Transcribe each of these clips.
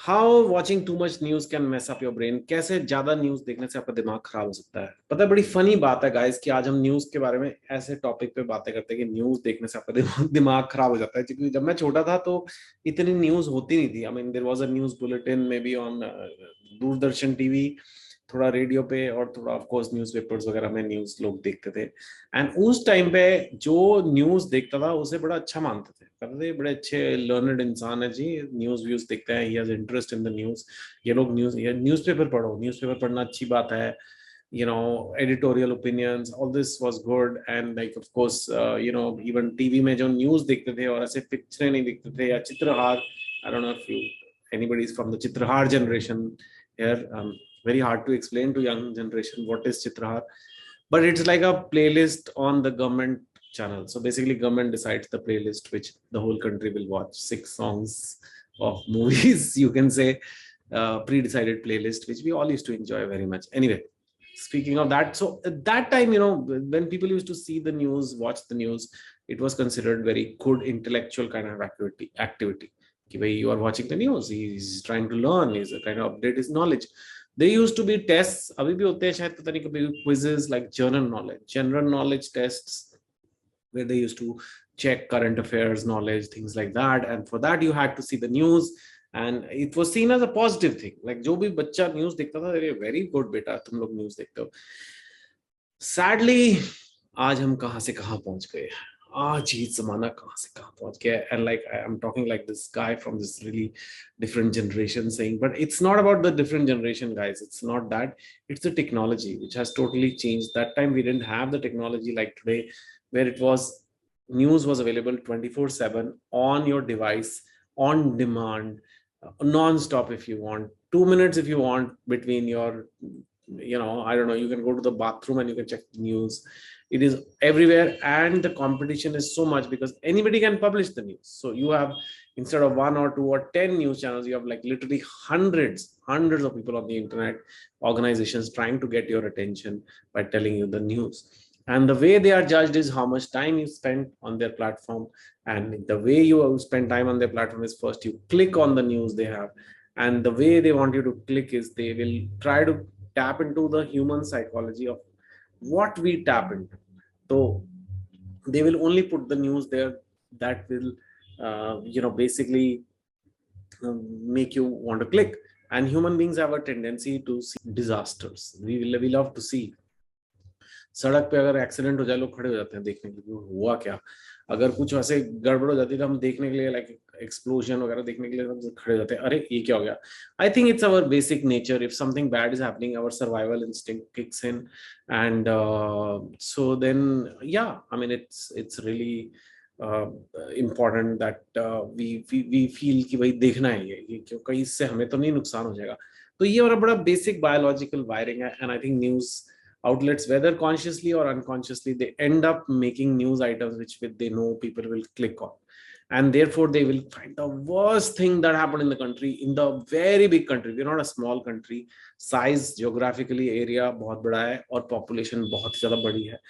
How watching too much news can mess up your brain. कैसे ज्यादा news देखने से आपका दिमाग खराब हो सकता है। पता है, बड़ी फनी बात है गाइस कि आज हम न्यूज के बारे में ऐसे टॉपिक पे बातें करते हैं कि न्यूज देखने से आपका दिमाग खराब हो जाता है। क्योंकि जब मैं छोटा था तो इतनी न्यूज होती नहीं थी। I mean there was a news bulletin maybe on Doordarshan TV, थोड़ा रेडियो पे, और थोड़ा ऑफ कोर्स न्यूज़पेपर्स वगैरह में न्यूज लोग देखते थे। एंड उस टाइम पे जो न्यूज देखता था उसे बड़ा अच्छा मानते थे, कहते थे बड़े अच्छे लर्नड इंसान है जी, न्यूज व्यूज देखते हैं, he has interest in the news. ये लोग न्यूज़पेपर पढ़ो, न्यूज़पेपर पढ़ना अच्छी बात है। editorial opinions, all this was good. And like of course even TV में जो न्यूज देखते थे और ऐसे पिक्चरें नहीं देखते थे या Chitrahaar. I don't know if you anybody is from the Chitrahaar generation here. Very hard to explain to young generation what is chitrahar, but it's like a playlist on the government channel. So basically government decides the playlist which the whole country will watch. 6 songs of movies you can say, pre-decided playlist which we all used to enjoy very much. Anyway, speaking of that, so at that time, when people used to see the news, watch the news, it was considered very good intellectual kind of activity. कि भाई you are watching the news, he's trying to learn, he's trying to update his knowledge. There used to be tests, अभी भी होते हैं शायद, पता नहीं कभी, quizzes like general knowledge tests, where they used to check current affairs knowledge, things like that. And for that you had to see the news, and it was seen as a positive thing. Like जो भी बच्चा news देखता था, अरे very good बेटा तुम लोग news देखते हो। सैडली आज हम कहां से कहां पहुंच गए। आज ही जमाना कहां से कहां पहुंच गया। And like I am talking like this guy from this really different generation saying, but it's not about the different generation guys, it's not that, it's the technology which has totally changed. That time we didn't have the technology like today, where it was news was available 24/7 on your device, on demand, non-stop if you want, 2 minutes if you want between your, I don't know, you can go to the bathroom and you can check the news. It is everywhere, and the competition is so much because anybody can publish the news. So you have, instead of 1 or 2 or 10 news channels, you have like literally hundreds of people on the internet, organizations trying to get your attention by telling you the news. And the way they are judged is how much time you spend on their platform. And the way you spend time on their platform is, first you click on the news they have, and the way they want you to click is they will try to tap into the human psychology of what we tap into. So they will only put the news there that will basically make you want to click. And human beings have a tendency to see disasters. We love to see, सड़क पे अगर accident हो जाए लोग खड़े हो जाते हैं देखने के लिए हुआ क्या। अगर कुछ ऐसे गड़बड़ हो जाती है तो हम देखने के लिए, लाइक एक्सप्लोजन वगैरह देखने के लिए हम खड़े हो जाते हैं, अरे ये क्या हो गया। I think it's our basic nature, if something bad is happening our survival instinct kicks in. And so then yeah I mean it's really important that we feel कि भाई देखना है ये क्यों, कहीं इससे हमें तो नहीं नुकसान हो जाएगा। तो ये हमारा बड़ा बेसिक बायोलॉजिकल वायरिंग है। And I think news outlets, whether consciously or unconsciously, they end up making news items which they know people will click on, and therefore they will find the worst thing that happened in the country, in the very big country. We're not a small country, size geographically area बहुत बड़ा है और population बहुत ही ज्यादा बड़ी है।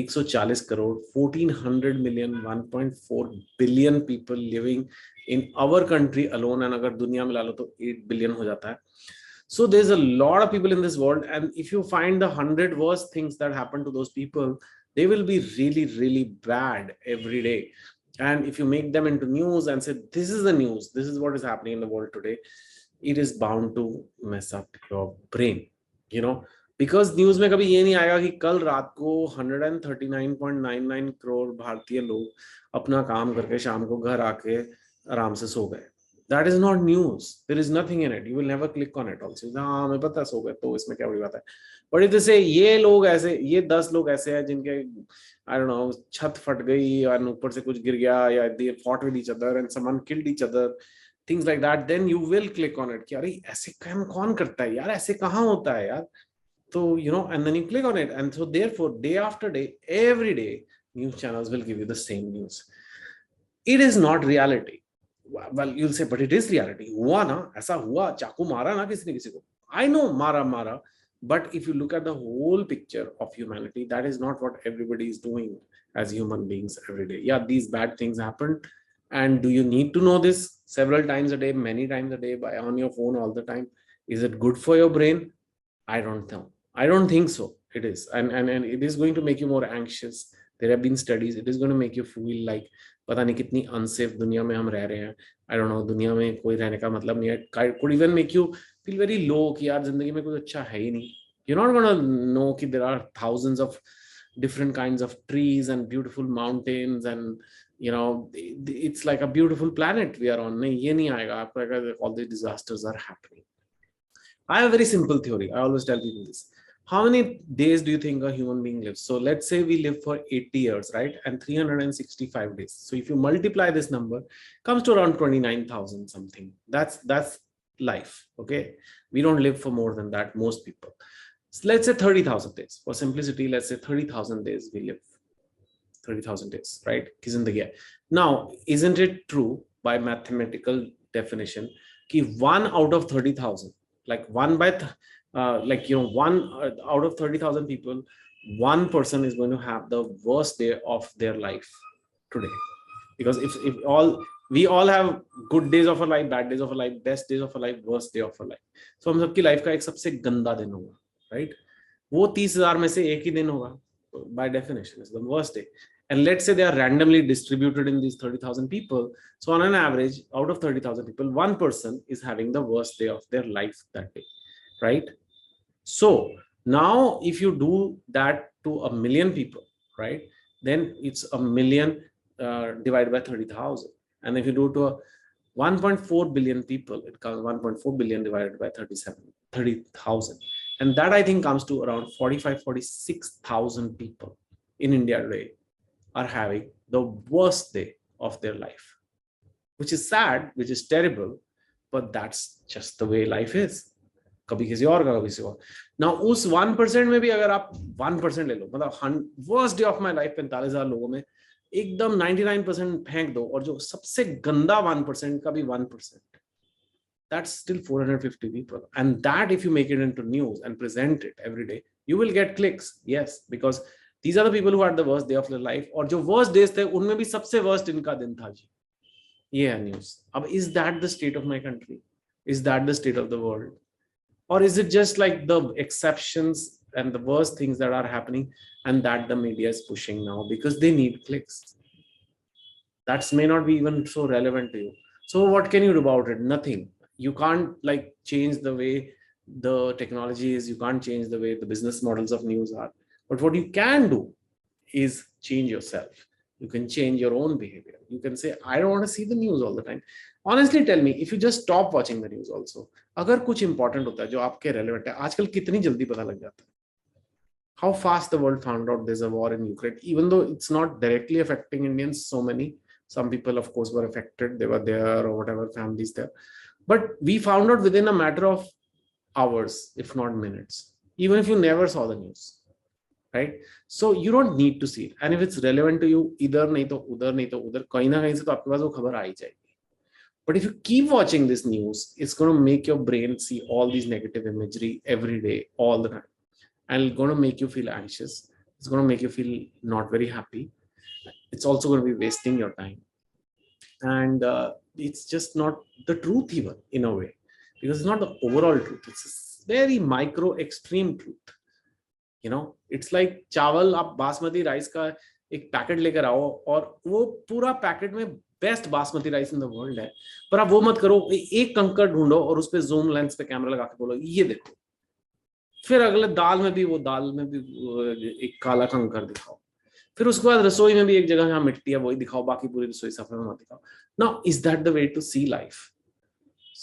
140 crore, 1400 million, 1.4 billion people living in our country alone, and अगर दुनिया में ला लो तो 8 billion हो जाता है। So there's a lot of people in this world, and if you find the 100 worst things that happen to those people, they will be really bad every day. And if you make them into news and say, this is the news, this is what is happening in the world today, it is bound to mess up your brain. Because news में कभी ये नहीं आएगा कि कल रात को 139.99 करोड़ भारतीय लोग अपना काम करके शाम को घर आके आराम से सो गए। That is not news. There is nothing in it. You will never click on it also. हाँ मैं पता सो गए तो इसमें क्या बड़ी बात है। But if they say ये लोग ऐसे, ये 10 लोग ऐसे हैं जिनके I don't know छत फट गई और ऊपर से कुछ गिर गया, या they fought with each other and someone killed each other, things like that, then you will click on it कि अरे ऐसे काम कौन करता है यार, ऐसे कहाँ होता है यार। तो and then you click on it, and so therefore day after day, every day, news channels will give you the same news. It is not reality. Well, you'll say, but it is reality. हुआ ना, ऐसा हुआ, चाकू मारा ना किसी ने किसी को। I know मारा, but if you look at the whole picture of humanity, that is not what everybody is doing as human beings every day. Yeah, these bad things happen, And do you need to know this several times a day, many times a day, by on your phone all the time? Is it good for your brain? I don't know. I don't think so. It is, and it is going to make you more anxious. There have been studies. It is going to make you feel like पता नहीं कितनी unsafe दुनिया में हम रह रहे हैं. I don't know, दुनिया में कोई रहने का मतलब नहीं है. Could even make you feel very low कि यार जिंदगी में कुछ अच्छा है ही नहीं. You're not gonna know कि there are thousands of different kinds of trees and beautiful mountains, and it's like a beautiful planet we are on. नहीं ये नहीं आएगा आपको अगर all the disasters are happening. I have a very simple theory. I always tell people this. How many days do you think a human being lives? So let's say we live for 80 years, right? And 365 days. So if you multiply this number, comes to around 29,000 something. That's life, okay? We don't live for more than that, most people. So let's say 30,000 days. For simplicity, let's say 30,000 days we live. 30,000 days, right? Now, isn't it true by mathematical definition that 1 out of 30,000, like one by one out of 30,000 people, one person is going to have the worst day of their life today? Because if we all have good days of our life, bad days of our life, best days of our life, worst day of our life. So हम सबकी life का एक सबसे गंदा दिन होगा, right? वो 30,000 में से एक ही दिन होगा. By definition, is the worst day. And let's say they are randomly distributed in these 30,000 people. So on an average, out of 30,000 people, one person is having the worst day of their life that day, right? So now if you do that to a million people, right, then it's a million divided by 30,000. And if you do to a 1.4 billion people, it comes 1.4 billion divided by 30,000. And that I think comes to around 46,000 people in India today are having the worst day of their life, which is sad, which is terrible, but that's just the way life is. कभी किसी और का कभी किसी और. Now उस 1% में भी अगर आप 1% ले लो, मतलब worst day of my life 45,000 लोगों में एकदम 99% फेंक दो, और जो सबसे गंदा 1% का भी 1%, that's still 450 people. And that if you make it into news and present it every day, you will get clicks. Yes, because these are the people who had the worst day of their life. और जो worst days थे उनमें भी सबसे worst इनका दिन था जी. ये है news. अब is that the state of my country? Is that the state of the world? Or is it just like the exceptions and the worst things that are happening and that the media is pushing now because they need clicks? That may not be even so relevant to you. So what can you do about it? Nothing. You can't like change the way the technology is. You can't change the way the business models of news are. But what you can do is change yourself. You can change your own behavior. You can say, I don't want to see the news all the time. Honestly tell me, if you just stop watching the news also, अगर कुछ important होता है जो आपके relevant है, आजकल कितनी जल्दी पता लग जाता है. How fast the world found out there's a war in Ukraine, even though it's not directly affecting Indians. So many, some people of course were affected. They were there or whatever, families there. But we found out within a matter of hours, if not minutes, even if you never saw the news, right? So you don't need to see it. And if it's relevant to you, इधर नहीं तो उधर नहीं तो उधर, कहीं ना कहीं से तो आपके पास वो खबर आ ही जाएगी. But if you keep watching this news, it's going to make your brain see all these negative imagery every day, all the time. And it's going to make you feel anxious. It's going to make you feel not very happy. It's also going to be wasting your time. And it's just not the truth even, in a way. Because it's not the overall truth. It's a very micro, extreme truth. You know, it's like चावल आप basmati rice का एक packet लेकर आओ और वो पूरा packet में best basmati rice in the world है, पर आप वो मत करो. एक कंकर ढूंढो और उस पे जूम लेंस पे कैमरा लगा के बोलो ये देखो. फिर अगले दाल में भी एक काला कंकर दिखाओ. फिर उसके बाद रसोई में भी एक जगह जहां मिट्टी है वही दिखाओ, बाकी पूरी रसोई सफेद मत दिखाओ. Now is that the way to see life?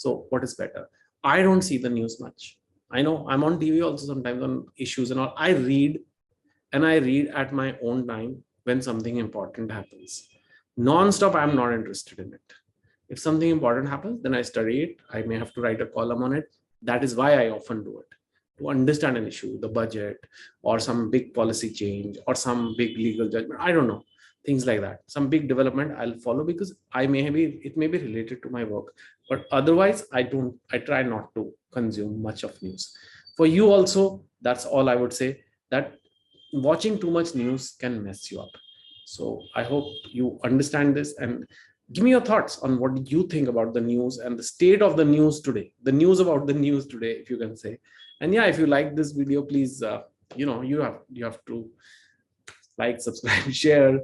So what is better? I don't see the news much. I know I'm on TV also sometimes on issues and all. I read, and I read at my own time when something important happens. Non-stop, I'm not interested in it. If something important happens, then I study it. I may have to write a column on it. That is why I often do it. To understand an issue, the budget, or some big policy change, or some big legal judgment. I don't know. Things like that. Some big development I'll follow because it may be related to my work. But otherwise, I try not to consume much of news. For you also, that's all I would say, that watching too much news can mess you up. So I hope you understand this, and Give me your thoughts on what you think about the news and the state of the news today, the news about the news today, if you can say. And yeah, if you like this video, please, you have to like, subscribe, share,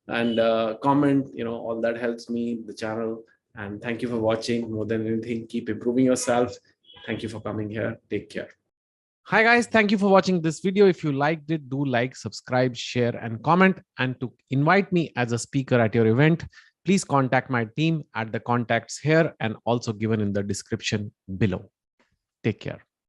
and comment. All that helps me, the channel. And thank you for watching. More than anything, keep improving yourself. Thank you for coming here. Take care. Hi guys, thank you for watching this video. If you liked it, do like, subscribe, share, and comment. And to invite me as a speaker at your event, please contact my team at the contacts here and also given in the description below. Take care.